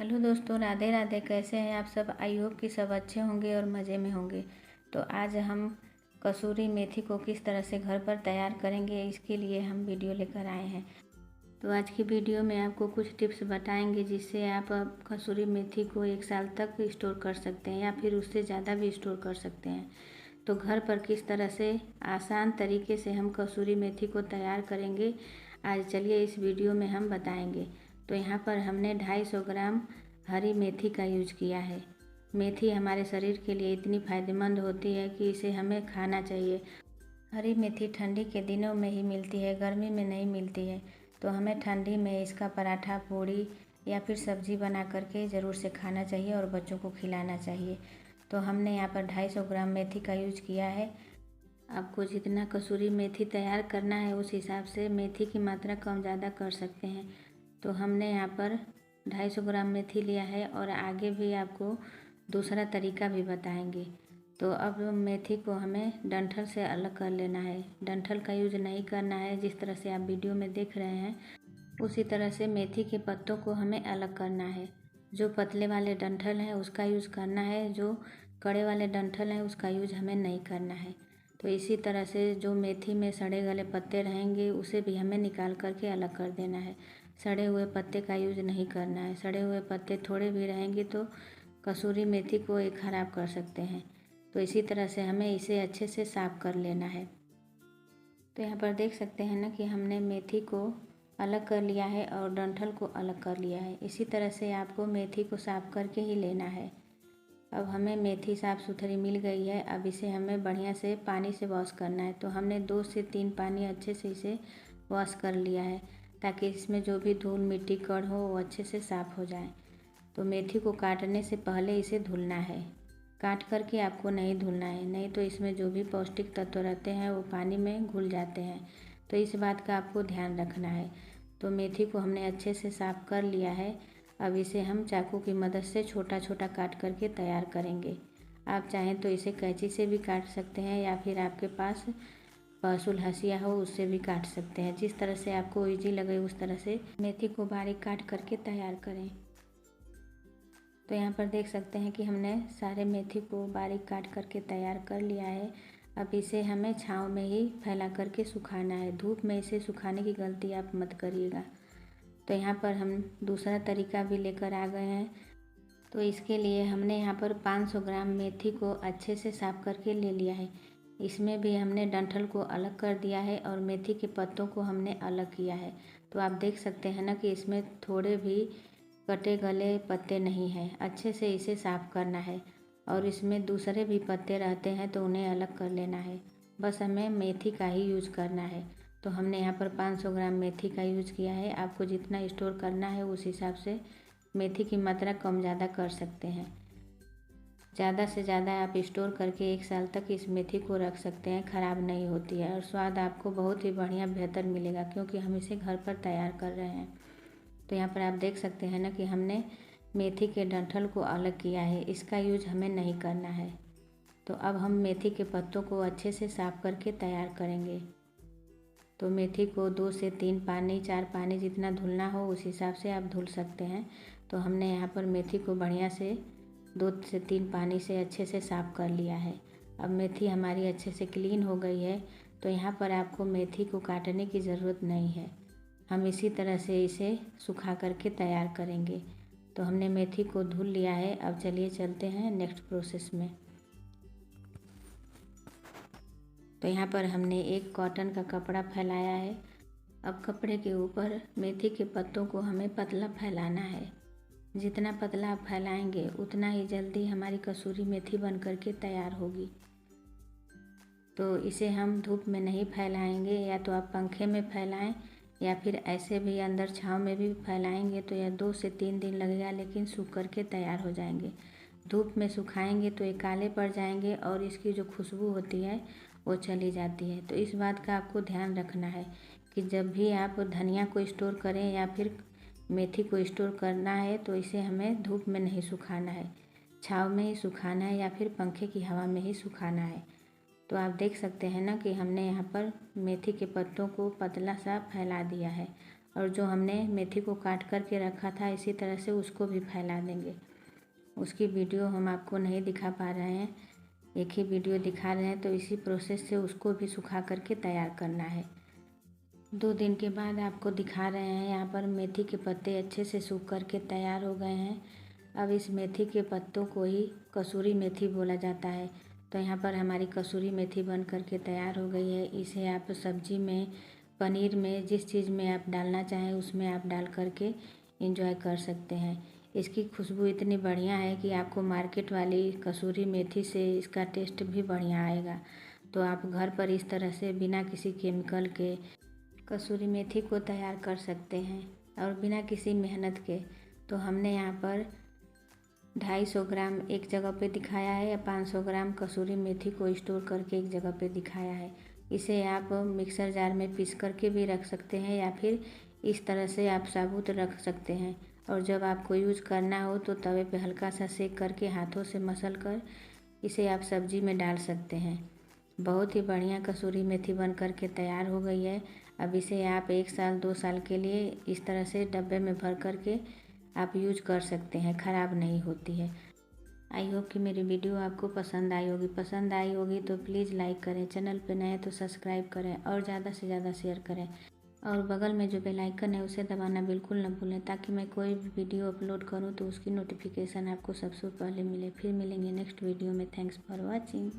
Hello दोस्तों, राधे राधे। कैसे हैं आप सब? आई होप कि सब अच्छे होंगे और मज़े में होंगे। तो आज हम कसूरी मेथी को किस तरह से घर पर तैयार करेंगे, इसके लिए हम वीडियो लेकर आए हैं। तो आज की वीडियो में आपको कुछ टिप्स बताएंगे जिससे आप कसूरी मेथी को 1 साल तक स्टोर कर सकते हैं या फिर उससे ज़्यादा भी स्टोर कर सकते हैं। तो घर पर किस तरह से आसान तरीके से हम कसूरी मेथी को तैयार करेंगे, आज चलिए इस वीडियो में हम बताएंगे। तो यहाँ पर हमने 250 ग्राम हरी मेथी का यूज किया है। मेथी हमारे शरीर के लिए इतनी फ़ायदेमंद होती है कि इसे हमें खाना चाहिए। हरी मेथी ठंडी के दिनों में ही मिलती है, गर्मी में नहीं मिलती है। तो हमें ठंडी में इसका पराठा, पूड़ी या फिर सब्जी बना करके ज़रूर से खाना चाहिए और बच्चों को खिलाना चाहिए। तो हमने यहाँ पर 250 ग्राम मेथी का यूज किया है। आपको जितना कसूरी मेथी तैयार करना है उस हिसाब से मेथी की मात्रा कम ज़्यादा कर सकते हैं। तो हमने यहाँ पर 250 ग्राम मेथी लिया है और आगे भी आपको दूसरा तरीका भी बताएंगे। तो अब मेथी को हमें डंठल से अलग कर लेना है। डंठल का यूज नहीं करना है, जिस तरह से आप वीडियो में देख रहे हैं उसी तरह से मेथी के पत्तों को हमें अलग करना है। जो पतले वाले डंठल हैं उसका यूज़ करना है, जो कड़े वाले डंठल हैं उसका यूज हमें नहीं करना है। तो इसी तरह से जो मेथी में सड़े गले पत्ते रहेंगे उसे भी हमें निकाल करके अलग कर देना है। सड़े हुए पत्ते का यूज नहीं करना है। सड़े हुए पत्ते थोड़े भी रहेंगे तो कसूरी मेथी को ये ख़राब कर सकते हैं। तो इसी तरह से हमें इसे अच्छे से साफ़ कर लेना है। तो यहाँ पर देख सकते हैं ना कि हमने मेथी को अलग कर लिया है और डंठल को अलग कर लिया है। इसी तरह से आपको मेथी को साफ़ करके ही लेना है। अब हमें मेथी साफ़ सुथरी मिल गई है। अब इसे हमें बढ़िया से पानी से वॉश करना है। तो हमने 2 से 3 पानी अच्छे से इसे वॉश कर लिया है ताकि इसमें जो भी धूल मिट्टी कण हो वो अच्छे से साफ़ हो जाए। तो मेथी को काटने से पहले इसे धुलना है। काट करके आपको नहीं धुलना है, नहीं तो इसमें जो भी पौष्टिक तत्व रहते हैं वो पानी में घुल जाते हैं। तो इस बात का आपको ध्यान रखना है। तो मेथी को हमने अच्छे से साफ़ कर लिया है। अब इसे हम चाकू की मदद से छोटा छोटा काट करके तैयार करेंगे। आप चाहें तो इसे कैंची से भी काट सकते हैं या फिर आपके पास पसुल हंसिया हो उससे भी काट सकते हैं। जिस तरह से आपको ईजी लगे उस तरह से मेथी को बारीक काट करके तैयार करें। तो यहाँ पर देख सकते हैं कि हमने सारे मेथी को बारीक काट करके तैयार कर लिया है। अब इसे हमें छांव में ही फैला करके सुखाना है। धूप में इसे सुखाने की गलती आप मत करिएगा। तो यहाँ पर हम दूसरा तरीका भी लेकर आ गए हैं। तो इसके लिए हमने यहाँ पर 500 ग्राम मेथी को अच्छे से साफ़ करके ले लिया है। इसमें भी हमने डंठल को अलग कर दिया है और मेथी के पत्तों को हमने अलग किया है। तो आप देख सकते हैं ना कि इसमें थोड़े भी कटे गले पत्ते नहीं हैं। अच्छे से इसे साफ़ करना है और इसमें दूसरे भी पत्ते रहते हैं तो उन्हें अलग कर लेना है। बस हमें मेथी का ही यूज़ करना है। तो हमने यहाँ पर 500 ग्राम मेथी का यूज़ किया है। आपको जितना स्टोर करना है उस हिसाब से मेथी की मात्रा कम ज़्यादा कर सकते हैं। ज़्यादा से ज़्यादा आप स्टोर करके 1 साल तक इस मेथी को रख सकते हैं, ख़राब नहीं होती है और स्वाद आपको बहुत ही बढ़िया बेहतर मिलेगा क्योंकि हम इसे घर पर तैयार कर रहे हैं। तो यहाँ पर आप देख सकते हैं ना कि हमने मेथी के डंठल को अलग किया है, इसका यूज हमें नहीं करना है। तो अब हम मेथी के पत्तों को अच्छे से साफ़ करके तैयार करेंगे। तो मेथी को 2 से 3 पानी 4 पानी जितना धुलना हो उस हिसाब से आप धुल सकते हैं। तो हमने यहाँ पर मेथी को बढ़िया से 2 से 3 पानी से अच्छे से साफ़ कर लिया है। अब मेथी हमारी अच्छे से क्लीन हो गई है। तो यहाँ पर आपको मेथी को काटने की ज़रूरत नहीं है। हम इसी तरह से इसे सुखा करके तैयार करेंगे। तो हमने मेथी को धुल लिया है। अब चलिए चलते हैं नेक्स्ट प्रोसेस में। तो यहाँ पर हमने एक कॉटन का कपड़ा फैलाया है। अब कपड़े के ऊपर मेथी के पत्तों को हमें पतला फैलाना है। जितना पतला आप फैलाएंगे उतना ही जल्दी हमारी कसूरी मेथी बन करके तैयार होगी। तो इसे हम धूप में नहीं फैलाएंगे, या तो आप पंखे में फैलाएं या फिर ऐसे भी अंदर छाँव में भी फैलाएंगे तो यह 2 से 3 दिन लगेगा, लेकिन सूख करके तैयार हो जाएंगे। धूप में सुखाएंगे तो ये काले पड़ जाएंगे और इसकी जो खुशबू होती है वो चली जाती है। तो इस बात का आपको ध्यान रखना है कि जब भी आप धनिया को स्टोर करें या फिर मेथी को स्टोर करना है तो इसे हमें धूप में नहीं सुखाना है, छाँव में ही सुखाना है या फिर पंखे की हवा में ही सुखाना है। तो आप देख सकते हैं ना कि हमने यहाँ पर मेथी के पत्तों को पतला सा फैला दिया है और जो हमने मेथी को काट कर के रखा था इसी तरह से उसको भी फैला देंगे। उसकी वीडियो हम आपको नहीं दिखा पा रहे हैं, एक ही वीडियो दिखा रहे हैं। तो इसी प्रोसेस से उसको भी सुखा करके तैयार करना है। 2 दिन के बाद आपको दिखा रहे हैं, यहाँ पर मेथी के पत्ते अच्छे से सूख करके तैयार हो गए हैं। अब इस मेथी के पत्तों को ही कसूरी मेथी बोला जाता है। तो यहाँ पर हमारी कसूरी मेथी बन करके तैयार हो गई है। इसे आप सब्जी में, पनीर में, जिस चीज़ में आप डालना चाहें उसमें आप डाल करके एंजॉय कर सकते हैं। इसकी खुशबू इतनी बढ़िया है कि आपको मार्केट वाली कसूरी मेथी से इसका टेस्ट भी बढ़िया आएगा। तो आप घर पर इस तरह से बिना किसी केमिकल के कसूरी मेथी को तैयार कर सकते हैं और बिना किसी मेहनत के। तो हमने यहाँ पर 250 ग्राम एक जगह पे दिखाया है या 500 ग्राम कसूरी मेथी को स्टोर करके एक जगह पे दिखाया है। इसे आप मिक्सर जार में पीस करके भी रख सकते हैं या फिर इस तरह से आप साबुत रख सकते हैं। और जब आपको यूज करना हो तो तवे पे हल्का सा सेक करके हाथों से मसल कर इसे आप सब्जी में डाल सकते हैं। बहुत ही बढ़िया कसूरी मेथी बन कर के तैयार हो गई है। अब इसे आप 1 साल 2 साल के लिए इस तरह से डब्बे में भर कर के आप यूज कर सकते हैं, ख़राब नहीं होती है। आई होप कि मेरी वीडियो आपको पसंद आई होगी तो प्लीज़ लाइक करें, चैनल पे नए तो सब्सक्राइब करें और ज़्यादा से ज़्यादा शेयर करें। और बगल में जो बेल आइकन है उसे दबाना बिल्कुल न भूलें, ताकि मैं कोई भी वीडियो अपलोड करूं तो उसकी नोटिफिकेशन आपको सबसे पहले मिले। फिर मिलेंगे नेक्स्ट वीडियो में। Thanks for watching.